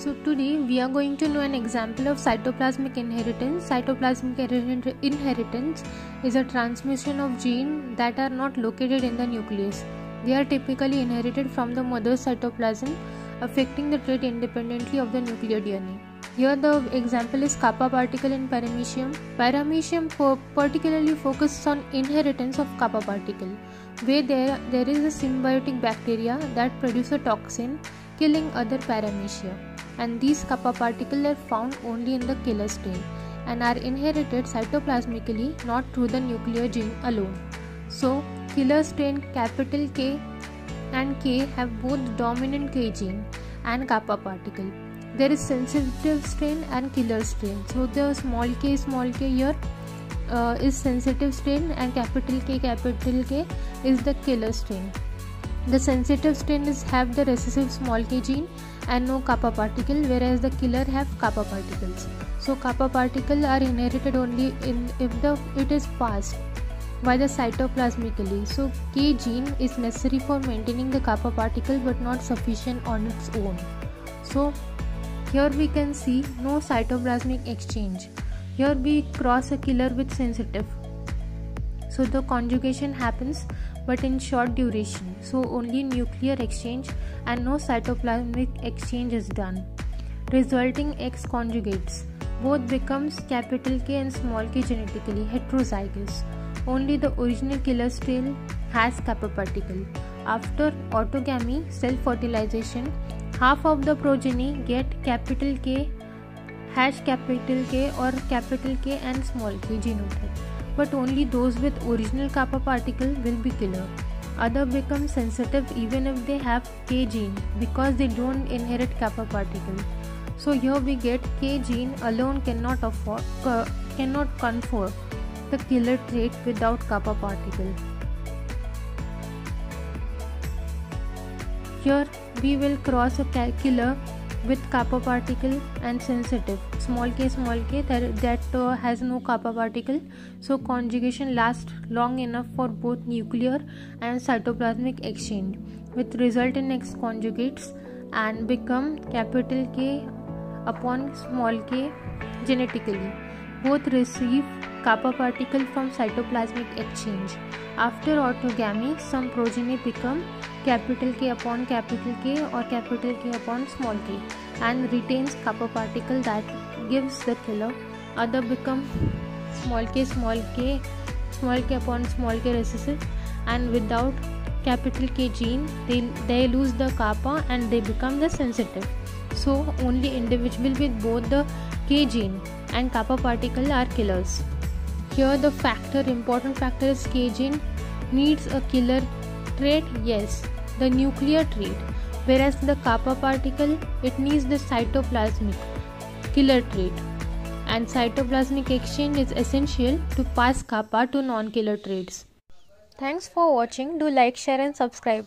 So today we are going to know an example of cytoplasmic inheritance. Cytoplasmic inheritance is a transmission of genes that are not located in the nucleus. They are typically inherited from the mother's cytoplasm, affecting the trait independently of the nuclear DNA. Here the example is kappa particle in paramecium. Paramecium particularly focuses on inheritance of kappa particle, where there is a symbiotic bacteria that produce a toxin killing other paramecia, and these kappa particles are found only in the killer strain and are inherited cytoplasmically, not through the nuclear gene alone. So killer strain capital K and K have both dominant K gene and kappa particle. There is sensitive strain and killer strain. So the small k here is sensitive strain, and capital K is the killer strain. The sensitive strain have the recessive small k gene and no kappa particle, whereas the killer have kappa particles. So kappa particles are inherited only if it is passed by the cytoplasmically. So K gene is necessary for maintaining the kappa particle but not sufficient on its own. So here we can see no cytoplasmic exchange. Here we cross a killer with sensitive. So the conjugation happens but in short duration. So only nuclear exchange and no cytoplasmic exchange is done, resulting X conjugates. Both becomes capital K and small k genetically heterozygous. Only the original killer strain has kappa particle. After autogamy, self-fertilization, half of the progeny get capital K, capital K or capital K and small k genotype, but only those with original kappa particle will be killer. Other become sensitive even if they have K gene because they don't inherit kappa particle. So here we get K gene alone cannot confer the killer trait without kappa particle. Here we will cross a killer with kappa particle and sensitive small k that has no kappa particle. So conjugation lasts long enough for both nuclear and cytoplasmic exchange, with result in X conjugates and become capital K upon small k genetically. Both receive kappa particle from cytoplasmic exchange. After autogamy, some progeny become capital K upon capital K or capital K upon small k and retains kappa particle that gives the killer. Other become small k upon small k recessive, and without capital K gene they lose the kappa and they become the sensitive. So only individual with both the K gene and kappa particle are killers. Here the important factor is K gene needs a killer trait, yes, the nuclear trait, whereas the kappa particle it needs the cytoplasmic killer trait, and cytoplasmic exchange is essential to pass kappa to non-killer traits. Thanks for watching. Do like, share and subscribe.